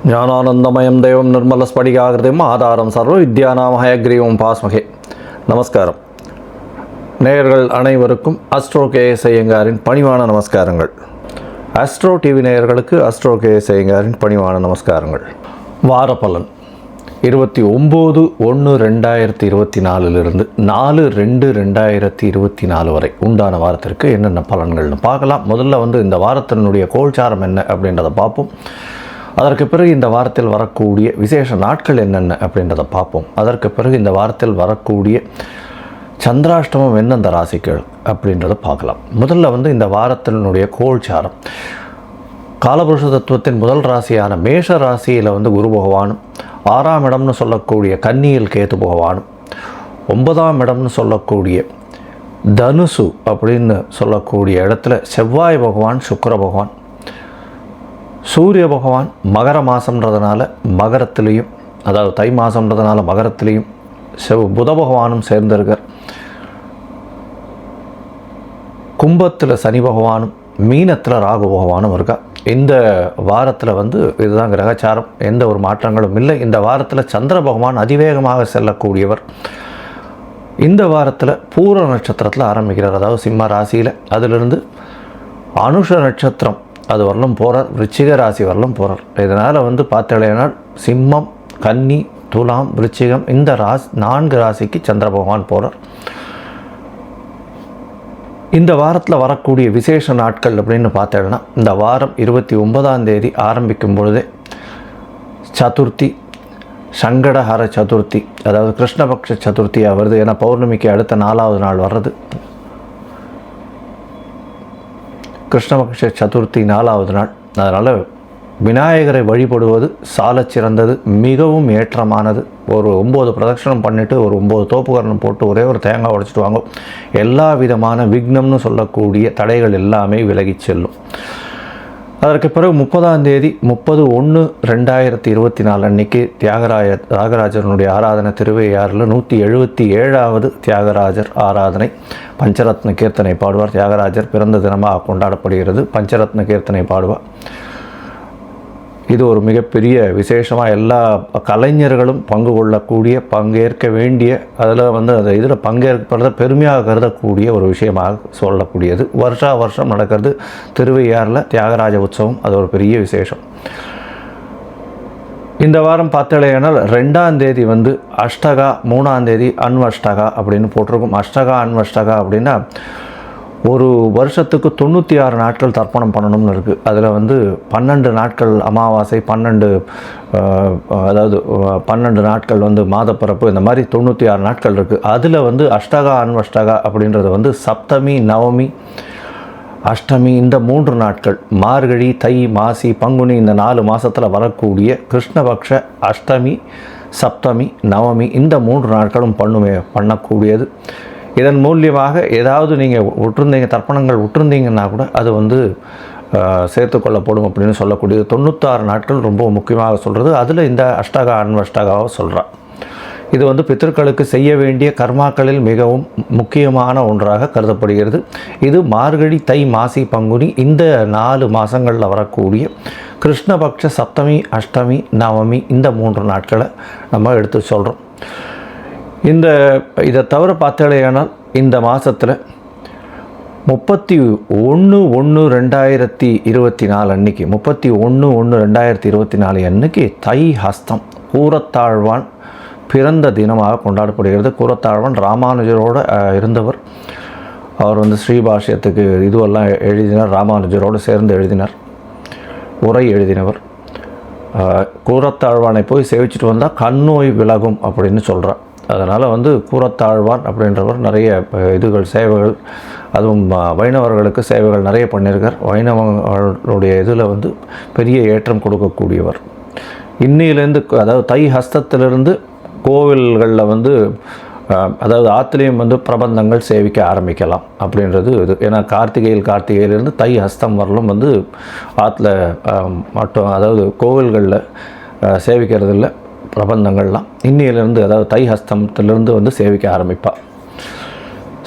ஞானானந்தமயம் தெய்வம் நிர்மலஸ்படிகாகிருதிம் ஆதாரம் சர்வ வித்யானாம் ஹயக்ரீவம் பாஸ்மகே. நமஸ்காரம். நேயர்கள் அனைவருக்கும் அஸ்ட்ரோ கேஎஸ் ஐயங்காரின் பணிவான நமஸ்காரங்கள். அஸ்ட்ரோ டிவி நேயர்களுக்கு அஸ்ட்ரோ கேஎஸ் ஐயங்காரின் பணிவான நமஸ்காரங்கள். வாரப்பலன் 29/1/2024 4/2/2024 வரை உண்டான வாரத்திற்கு என்னென்ன பலன்கள்னு பார்க்கலாம். முதல்ல இந்த வாரத்தினுடைய கோல்சாரம் என்ன அப்படின்றத பார்ப்போம். அதற்கு பிறகு இந்த வாரத்தில் வரக்கூடிய விசேஷ நாட்கள் என்னென்ன அப்படின்றத பார்ப்போம். அதற்கு பிறகு இந்த வாரத்தில் வரக்கூடிய சந்திராஷ்டமம் எந்தெந்த ராசிகள் அப்படின்றத பார்க்கலாம். முதல்ல இந்த வாரத்தினுடைய கோல்சாரம், காலபுருஷ தத்துவத்தின் முதல் ராசியான மேஷ ராசியில் குரு பகவானும், 6ஆம் இடம்னு சொல்லக்கூடிய கன்னியில் கேது பகவானும், 9ஆம் இடம்னு சொல்லக்கூடிய தனுசு அப்படின்னு சொல்லக்கூடிய இடத்துல செவ்வாய் பகவான், சுக்கிர பகவான், சூரிய பகவான் மகர மாதம்ன்றதுனால மகரத்துலேயும், அதாவது தை மாதம்ன்றதுனால மகரத்துலேயும் புத பகவானும் சேர்ந்திருக்கார். கும்பத்தில் சனி பகவானும், மீனத்தில் ராகு பகவானும் இருக்கா. இந்த வாரத்தில் இதுதான் கிரகச்சாரம். எந்த ஒரு மாற்றங்களும் இல்லை. இந்த வாரத்தில் சந்திர பகவான் அதிவேகமாக செல்லக்கூடியவர். இந்த வாரத்தில் பூர நட்சத்திரத்தில் ஆரம்பிக்கிறார், அதாவது சிம்ம ராசியில். அதிலிருந்து அனுஷ நட்சத்திரம் அது வரலும் போகிறார், விருச்சிக ராசி வரலும் போகிறார். இதனால் பார்த்தீங்கன்னா சிம்மம், கன்னி, துலாம், விருச்சிகம் இந்த 4 ராசிக்கு சந்திர பகவான் போகிறார். இந்த வாரத்தில் வரக்கூடிய விசேஷ நாட்கள் அப்படின்னு பார்த்தேன்னா, இந்த வாரம் 29ஆம் தேதி ஆரம்பிக்கும் பொழுதே சதுர்த்தி, சங்கடஹர சதுர்த்தி, அதாவது கிருஷ்ணபக்ஷ சதுர்த்தியாக வருது. ஏன்னா பௌர்ணமிக்கு அடுத்த 4ஆவது நாள் வர்றது கிருஷ்ணபக்ஷ சதுர்த்தி, 4ஆவது நாள். அதனால் விநாயகரை வழிபடுவது சாலச் சிறந்தது, மிகவும் ஏற்றமானது. ஒரு 9 பிரதட்சணம் பண்ணிவிட்டு ஒரு 9 தோப்புகரணம் போட்டு ஒரே ஒரு தேங்காய் உடைச்சிட்டு வாங்க. எல்லா விதமான விக்னம்னு சொல்லக்கூடிய தடைகள் எல்லாமே விலகி செல்லும். அதற்கு பிறகு 30ஆம் தேதி 30/1/2024 அன்னைக்கு தியாகராஜனுடைய ஆராதனை திருவையாறில் 177வது தியாகராஜர் ஆராதனை. பஞ்சரத்ன கீர்த்தனை பாடுவார். தியாகராஜர் பிறந்த தினமாக கொண்டாடப்படுகிறது. பஞ்சரத்ன கீர்த்தனை பாடுவார். இது ஒரு மிகப்பெரிய விசேஷமாக எல்லா கலைஞர்களும் பங்கு கொள்ளக்கூடிய, பங்கேற்க வேண்டிய, அதில் அந்த இதில் பங்கேற்பதை பெருமையாக கருதக்கூடிய ஒரு விஷயமாக சொல்லக்கூடியது. வருஷம் நடக்கிறது திருவையாறில் தியாகராஜ உற்சவம். அது ஒரு பெரிய விசேஷம். இந்த வாரம் பார்த்தலையானால் 2ஆம் தேதி அஷ்டகா, 3ஆம் தேதி அன்வஷ்டகா அப்படின்னு போட்டிருக்கும். அஷ்டகா அன்வஷ்டகா அப்படின்னா ஒரு வருஷத்துக்கு 96 நாட்கள் தர்ப்பணம் பண்ணணும்னு இருக்குது. அதில் 12 நாட்கள் அமாவாசை, 12 நாட்கள் மாதப்பிறப்பு, இந்த மாதிரி 96 நாட்கள் இருக்குது. அதில் அஷ்டகா அன்வஷ்டகா அப்படின்றது சப்தமி, நவமி, அஷ்டமி இந்த 3 நாட்கள், மார்கழி, தை, மாசி, பங்குனி இந்த 4 மாதத்தில் வரக்கூடிய கிருஷ்ணபக்ஷ அஷ்டமி, சப்தமி, நவமி இந்த 3 நாட்களும் பண்ணக்கூடியது. இதன் மூலியமாக ஏதாவது நீங்கள் விட்டுருந்தீங்க, தர்ப்பணங்கள் விட்டுருந்தீங்கன்னா கூட அது சேர்த்துக்கொள்ளப்படும் அப்படின்னு சொல்லக்கூடியது. 96 நாட்கள் ரொம்ப முக்கியமாக சொல்கிறது. அதில் இந்த அஷ்டகா அன்வஷ்டகாவை சொல்கிறார். இது பித்தர்களுக்கு செய்ய வேண்டிய கர்மாக்களில் மிகவும் முக்கியமான ஒன்றாக கருதப்படுகிறது. இது மார்கழி, தை, மாசி, பங்குனி இந்த 4 மாதங்களில் வரக்கூடிய கிருஷ்ணபக்ஷ சப்தமி, அஷ்டமி, நவமி இந்த 3 நாட்களை நம்ம எடுத்து சொல்கிறோம். இதை தவிர பார்த்தலையானால் இந்த மாதத்தில் 31/1/2024 அன்னைக்கு, 31/1/2024 அன்னைக்கு தை ஹஸ்தம், கூரத்தாழ்வான் பிறந்த தினமாக கொண்டாடப்படுகிறது. கூரத்தாழ்வான் ராமானுஜரோடு இருந்தவர். அவர் ஸ்ரீபாஷ்யத்துக்கு இதுவெல்லாம் எழுதினார். ராமானுஜரோடு சேர்ந்து எழுதினார், உரை எழுதினவர். கூரத்தாழ்வானை போய் சேவிச்சுட்டு வந்தால் கண்ணோய் விலகும் அப்படின்னு சொல்கிறார். அதனால் கூரத்தாழ்வான் அப்படின்றவர் நிறைய சேவைகள், அதுவும் வைணவர்களுக்கு சேவைகள் நிறைய பண்ணியிருக்கார். வைணவர்களுடைய இதில் பெரிய ஏற்றம் கொடுக்கக்கூடியவர். இன்னிலேருந்து, அதாவது தை ஹஸ்தத்திலிருந்து கோவில்களில் அதாவது ஆற்றுலேயும் பிரபந்தங்கள் சேவிக்க ஆரம்பிக்கலாம் அப்படின்றது இது. ஏன்னா கார்த்திகையிலிருந்து தை ஹஸ்தம் வரலும் ஆற்றுல மட்டும், அதாவது கோவில்களில் சேவிக்கிறதில்ல பிரபந்தங்கள்லாம் இன்னிலிருந்து, அதாவது தை ஹஸ்தத்திலிருந்து சேவிக்க ஆரம்பிப்பாள்.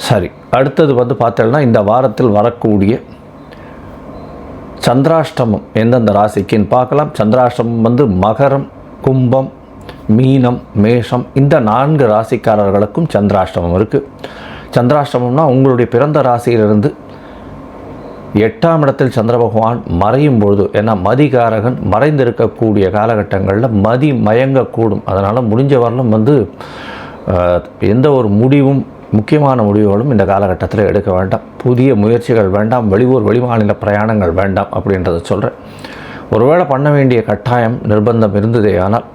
சரி, அடுத்தது பார்த்தோம்னா இந்த வாரத்தில் வரக்கூடிய சந்திராஷ்டமம் எந்தெந்த ராசிக்குன்னு பார்க்கலாம். சந்திராஷ்டமம் வந்து மகரம், கும்பம், மீனம், மேஷம் இந்த 4 ராசிக்காரர்களுக்கும் சந்திராஷ்டமம் இருக்குது. சந்திராஷ்டமம்னா உங்களுடைய பிறந்த ராசியிலிருந்து 8ஆம் இடத்தில் சந்திர பகவான் மறையும் பொழுது, ஏன்னா மதிகாரகன் மறைந்திருக்கக்கூடிய காலகட்டங்களில் மதி மயங்கக்கூடும். அதனால் முடிஞ்ச வரலும் வந்து எந்த ஒரு முடிவும் முக்கியமான முடிவுகளும் இந்த காலகட்டத்தில் எடுக்க வேண்டாம். புதிய முயற்சிகள் வேண்டாம், வெளியூர் வெளிமாநில பிரயாணங்கள் வேண்டாம் அப்படின்றத சொல்கிறேன். ஒருவேளை பண்ண வேண்டிய கட்டாயம் நிர்பந்தம் இருந்ததே ஆனால்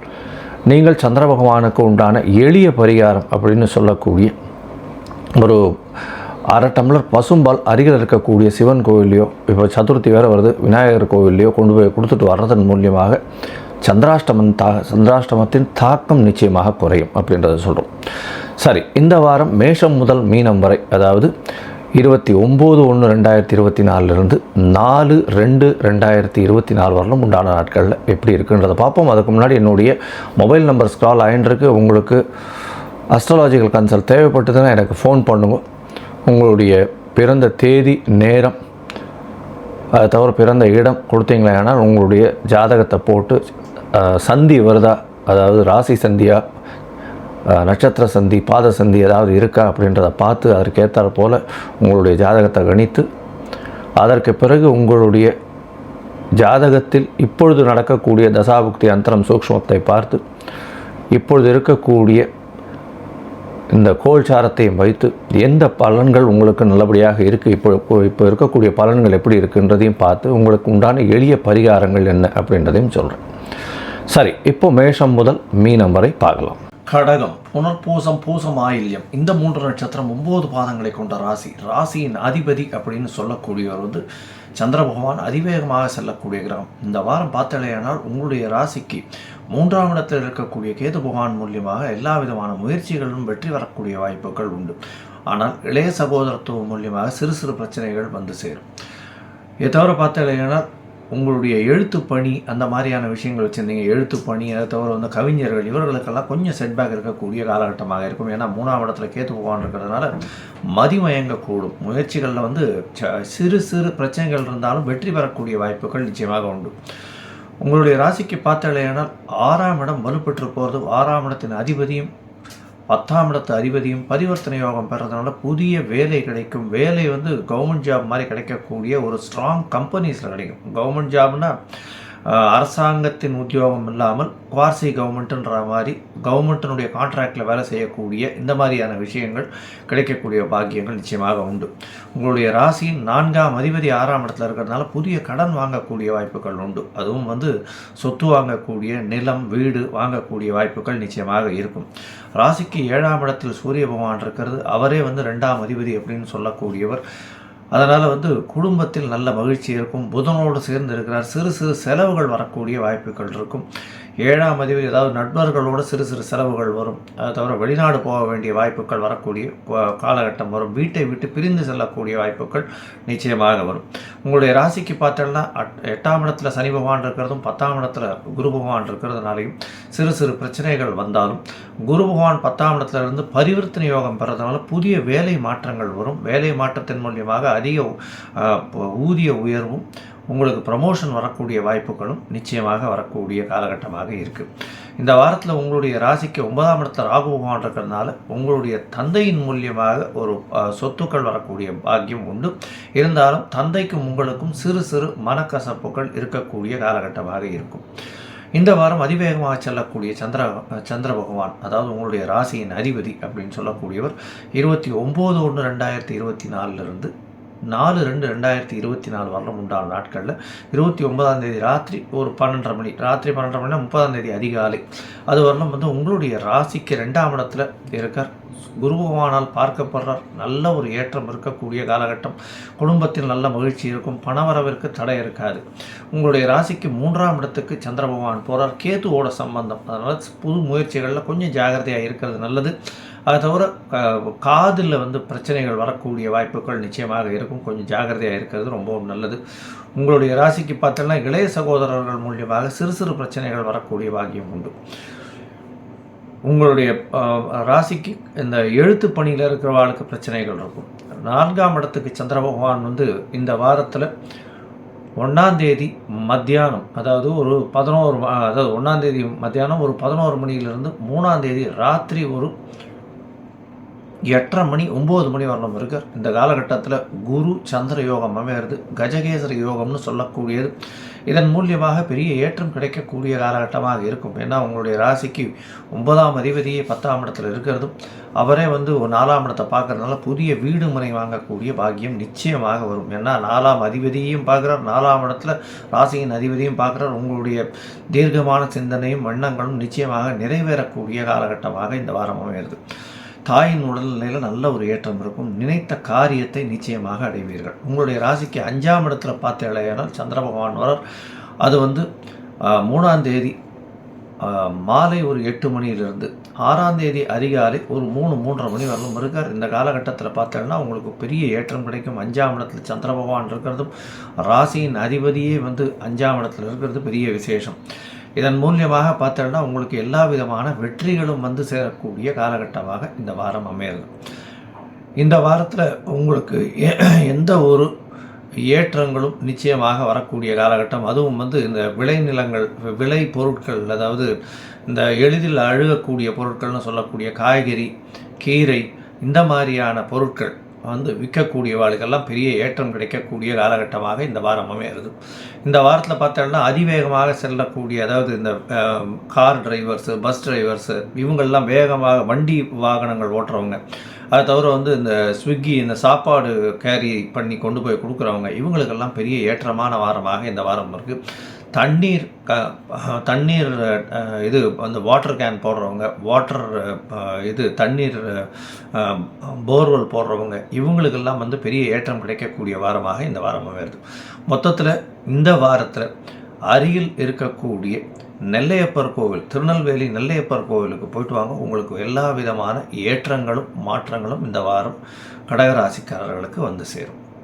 நீங்கள் சந்திர பகவானுக்கு உண்டான எளிய பரிகாரம் அப்படின்னு சொல்லக்கூடிய ஒரு 1/2 டம்ளர் பசும்பால் அருகில் இருக்கக்கூடிய சிவன் கோவில்லையோ, இப்போ சதுர்த்தி வேறு வருது, விநாயகர் கோவில்லையோ கொண்டு போய் கொடுத்துட்டு வர்றதன் மூலியமாக சந்திராஷ்டமத்தின் தாக்கம் நிச்சயமாக குறையும் அப்படின்றத சொல்கிறோம். சரி, இந்த வாரம் மேஷம் முதல் மீனம் வரை, அதாவது 29/1/2024 4/2/2024 வரலும் உண்டான நாட்களில் எப்படி இருக்குன்றதை பார்ப்போம். அதுக்கு முன்னாடி என்னுடைய மொபைல் நம்பர் ஸ்க்ரால் ஆகின்றிருக்கு. உங்களுக்கு அஸ்ட்ராலாஜிக்கல் கன்சல்ட் தேவைப்பட்டதுன்னா எனக்கு ஃபோன் பண்ணுங்க. உங்களுடைய பிறந்த தேதி, நேரம், அதை தவிர பிறந்த இடம் கொடுத்தீங்களேனா உங்களுடைய ஜாதகத்தை போட்டு சந்தி வருதா, அதாவது ராசி சந்தியா, நட்சத்திர சந்தி, பாத சந்தி ஏதாவது இருக்கா அப்படின்றத பார்த்து அதற்கேற்றாற் போல் உங்களுடைய ஜாதகத்தை கணித்து அதற்கு பிறகு உங்களுடைய ஜாதகத்தில் இப்பொழுது நடக்கக்கூடிய தசாபுக்தி அந்தரம் சூக்ஷ்மத்தை பார்த்து இப்பொழுது இருக்கக்கூடிய இந்த கோல்சாரத்தையும் வைத்து எந்த பலன்கள் உங்களுக்கு நல்லபடியாக இருக்குது, இப்போ இருக்கக்கூடிய பலன்கள் எப்படி இருக்குன்றதையும் பார்த்து உங்களுக்கு உண்டான எளிய பரிகாரங்கள் என்ன அப்படின்றதையும் சொல்கிறேன். சரி, இப்போ மேஷம் முதல் மீனம் வரை பார்க்கலாம். கடகம், புனர்பூசம், பூசம், ஆயில்யம் இந்த 3 நட்சத்திரம் 9 பாதங்களை கொண்ட ராசி. ராசியின் அதிபதி அப்படின்னு சொல்லக்கூடியவர் வந்து சந்திர பகவான் அதிவேகமாக செல்லக்கூடிய கிரகம். இந்த வாரம் பார்த்தலையானால் உங்களுடைய ராசிக்கு 3ஆம் இடத்தில் இருக்கக்கூடிய கேது பகவான் மூலியமாக எல்லா விதமான முயற்சிகளிலும் வெற்றி வரக்கூடிய வாய்ப்புகள் உண்டு. ஆனால் இளைய சகோதரத்துவம் மூலியமாக சிறு சிறு பிரச்சனைகள் வந்து சேரும். இதை தவிர பார்த்தலையானால் உங்களுடைய எழுத்து பணி அந்த மாதிரியான விஷயங்கள் வச்சுருந்தீங்க, எழுத்து பணி, அதை தவிர வந்து கவிஞர்கள், இவர்களுக்கெல்லாம் கொஞ்சம் செட்பேக் இருக்கக்கூடிய காலகட்டமாக இருக்கும். ஏன்னா 3ஆம் இடத்துல கேத்து பகவான் இருக்கிறதுனால மதிமயங்கக்கூடும். முயற்சிகளில் வந்து சிறு சிறு பிரச்சனைகள் இருந்தாலும் வெற்றி பெறக்கூடிய வாய்ப்புகள் நிச்சயமாக உண்டு. உங்களுடைய ராசிக்கு பார்த்தாலேனால் 6ஆம் இடம் வலுப்பெற்று போகிறது. 6ஆம் இடத்தின் அதிபதியும் 10ஆம் இடத்து அதிபதியும் பரிவர்த்தனை யோகம் பெறதுனால புதிய வேலை கிடைக்கும். வேலை வந்து கவர்மெண்ட் ஜாப் மாதிரி கிடைக்கக்கூடிய ஒரு ஸ்ட்ராங் கம்பெனிஸில் கிடைக்கும். கவர்மெண்ட் ஜாப்னா அரசாங்கத்தின் உத்தியோகம் இல்லாமல் குவார்சி கவர்மெண்ட்டுன்ற மாதிரி கவர்மெண்ட்டினுடைய கான்ட்ராக்டில் வேலை செய்யக்கூடிய இந்த மாதிரியான விஷயங்கள் கிடைக்கக்கூடிய பாக்கியங்கள் நிச்சயமாக உண்டு. உங்களுடைய ராசியின் 4ஆம் அதிபதி 6ஆம் இடத்துல இருக்கிறதுனால புதிய கடன் வாங்கக்கூடிய வாய்ப்புகள் உண்டு. அதுவும் வந்து சொத்து வாங்கக்கூடிய, நிலம், வீடு வாங்கக்கூடிய வாய்ப்புகள் நிச்சயமாக இருக்கும். ராசிக்கு 7ஆம் இடத்தில் சூரிய பகவான் இருக்கிறது. அவரே வந்து 2ஆம் அதிபதி அப்படின்னு சொல்லக்கூடியவர். அதனால் வந்து குடும்பத்தில் நல்ல மகிழ்ச்சி இருக்கும். புதனோடு சேர்ந்து இருக்கிறார். சிறு சிறு செலவுகள் வரக்கூடிய வாய்ப்புகள் இருக்கும். 7ஆம் அதிபதி ஏதாவது நண்பர்களோடு சிறு சிறு செலவுகள் வரும். அதை தவிர வெளிநாடு போக வேண்டிய வாய்ப்புகள் வரக்கூடிய காலகட்டம் வரும். வீட்டை விட்டு பிரிந்து செல்லக்கூடிய வாய்ப்புகள் நிச்சயமாக வரும். உங்களுடைய ராசிக்கு பார்த்தோம்னா 8ஆம் இடத்துல சனி பகவான் இருக்கிறதும் 10ஆம் இடத்துல குரு பகவான் இருக்கிறதுனாலையும் சிறு சிறு பிரச்சனைகள் வந்தாலும் குரு பகவான் 10ஆம் இடத்துல இருந்து பரிவர்த்தனை யோகம் பெறதுனால புதிய வேலை மாற்றங்கள் வரும். வேலை மாற்றத்தின் மூலியமாக அதிக ஊதிய உயர்வும் உங்களுக்கு ப்ரமோஷன் வரக்கூடிய வாய்ப்புகளும் நிச்சயமாக வரக்கூடிய காலகட்டமாக இருக்குது. இந்த வாரத்தில் உங்களுடைய ராசிக்கு 9ஆம் இடத்துல ராகு பகவான் இருக்கிறதுனால உங்களுடைய தந்தையின் மூலியமாக ஒரு சொத்துக்கள் வரக்கூடிய பாக்கியம் உண்டு. இருந்தாலும் தந்தைக்கும் உங்களுக்கும் சிறு சிறு மனக்கசப்புகள் இருக்கக்கூடிய காலகட்டமாக இருக்கும். இந்த வாரம் அதிவேகமாக செல்லக்கூடிய சந்திர பகவான், அதாவது உங்களுடைய ராசியின் அதிபதி அப்படின்னு சொல்லக்கூடியவர் 29/1/2024 4/2/2024 வரலும் உண்டான நாட்களில் 29ஆம் தேதி ராத்திரி ஒரு 12:30 மணி, ராத்திரி 12:30 மணினா 30ஆம் தேதி அதிகாலை அது வரலும் வந்து உங்களுடைய ராசிக்கு 2ஆம் இடத்துல இருக்கார். குரு பகவானால் பார்க்கப்படுறார். நல்ல ஒரு ஏற்றம் இருக்கக்கூடிய காலகட்டம். குடும்பத்தில் நல்ல மகிழ்ச்சி இருக்கும். பணவரவிற்கு தடை இருக்காது. உங்களுடைய ராசிக்கு 3ஆம் இடத்துக்கு சந்திர பகவான் போகிறார். கேதுவோட சம்பந்தம். அதனால் புது முயற்சிகளில் கொஞ்சம் ஜாகிரதையாக இருக்கிறது நல்லது. அதை தவிர காதில் வந்து பிரச்சனைகள் வரக்கூடிய வாய்ப்புகள் நிச்சயமாக இருக்கும். கொஞ்சம் ஜாகிரதையாக இருக்கிறது ரொம்பவும் நல்லது. உங்களுடைய ராசிக்கு பார்த்தோன்னா இளைய சகோதரர்கள் மூலியமாக சிறு சிறு பிரச்சனைகள் வரக்கூடிய பாக்கியம் உண்டு. உங்களுடைய ராசிக்கு இந்த எழுத்து பணியில் இருக்கிறவர்களுக்கு பிரச்சனைகள் இருக்கும். 4ஆம் இடத்துக்கு சந்திர பகவான் வந்து இந்த வாரத்தில் 1ஆம் தேதி மத்தியானம், அதாவது ஒரு 1ஆம் தேதி மத்தியானம் ஒரு 11 மணியிலிருந்து 3ஆம் தேதி ராத்திரி ஒரு 8:30 மணி 9 மணி வரணும் இருக்கார். இந்த காலகட்டத்தில் குரு சந்திர யோகம் அமையிறது, கஜகேசர யோகம்னு சொல்லக்கூடியது. இதன் மூலியமாக பெரிய ஏற்றம் கிடைக்கக்கூடிய காலகட்டமாக இருக்கும். ஏன்னா உங்களுடைய ராசிக்கு 9ஆம் அதிபதியே 10ஆம் இடத்துல இருக்கிறதும், அவரே வந்து ஒரு 4ஆம் இடத்தை பார்க்கறதுனால புதிய வீடு முறை வாங்கக்கூடிய பாக்கியம் நிச்சயமாக வரும். ஏன்னா 4ஆம் அதிபதியும் பார்க்குறார், 4ஆம் இடத்துல ராசியின் அதிபதியும் பார்க்குறார். உங்களுடைய தீர்க்கமான சிந்தனையும் எண்ணங்களும் நிச்சயமாக நிறைவேறக்கூடிய காலகட்டமாக இந்த வாரம் அமைகிறது. தாயின் உடல்நிலையில் நல்ல ஒரு ஏற்றம் இருக்கும். நினைத்த காரியத்தை நிச்சயமாக அடைவீர்கள். உங்களுடைய ராசிக்கு 5ஆம் இடத்துல பார்த்தேனால் சந்திர பகவான் வரார். அது வந்து 3ஆம் தேதி மாலை ஒரு 8 மணியிலிருந்து 6ஆம் தேதி அதிகாலை ஒரு 3:30 மணி வரலும் இருக்கார். இந்த காலகட்டத்தில் பார்த்தேன்னா உங்களுக்கு பெரிய ஏற்றம் கிடைக்கும். 5ஆம் இடத்துல சந்திர பகவான் இருக்கிறதும், ராசியின் அதிபதியே வந்து 5ஆம் இடத்துல இருக்கிறது பெரிய விசேஷம். இதன் மூலியமாக பார்த்தோன்னா உங்களுக்கு எல்லா விதமான வெற்றிகளும் வந்து சேரக்கூடிய காலகட்டமாக இந்த வாரம் அமையிறது. இந்த வாரத்தில் உங்களுக்கு எந்த ஒரு ஏற்றங்களும் நிச்சயமாக வரக்கூடிய காலகட்டம். அதுவும் வந்து இந்த விளைநிலங்கள், விளை பொருட்கள், அதாவது இந்த எளிதில் அழுகக்கூடிய பொருட்கள்னு சொல்லக்கூடிய காய்கறி, கீரை, இந்த மாதிரியான பொருட்கள் வந்து விற்கக்கூடியவாளுக்கெல்லாம் பெரிய ஏற்றம் கிடைக்கக்கூடிய காலகட்டமாக இந்த வாரம் அமையிறது. இந்த வாரத்தில் பார்த்தோம்னா அதிவேகமாக செல்லக்கூடிய, அதாவது இந்த கார் டிரைவர்ஸு, பஸ் டிரைவர்ஸு, இவங்கெல்லாம் வேகமாக வண்டி வாகனங்கள் ஓட்டுறவங்க, அதை தவிர வந்து இந்த ஸ்விக்கி, இந்த சாப்பாடு கேரி பண்ணி கொண்டு போய் கொடுக்குறவங்க, இவங்களுக்கெல்லாம் பெரிய ஏற்றமான வாரமாக இந்த வாரம் இருக்குது. தண்ணீர் இது அந்த வாட்டர் கேன் போடுறவங்க, தண்ணீர் போர்வெல் போடுறவங்க, இவங்களுக்கெல்லாம் வந்து பெரிய ஏற்றம் கிடைக்கக்கூடிய வாரமாக இந்த வாரம் வருது. மொத்தத்தில் இந்த வாரத்தில் அருகில் இருக்கக்கூடிய நெல்லையப்பர் கோவில், திருநெல்வேலி நெல்லையப்பர் கோவிலுக்கு போயிட்டு வாங்க. உங்களுக்கு எல்லா விதமான ஏற்றங்களும் மாற்றங்களும் இந்த வாரம் கடகராசிக்காரர்களுக்கு வந்து சேரும்.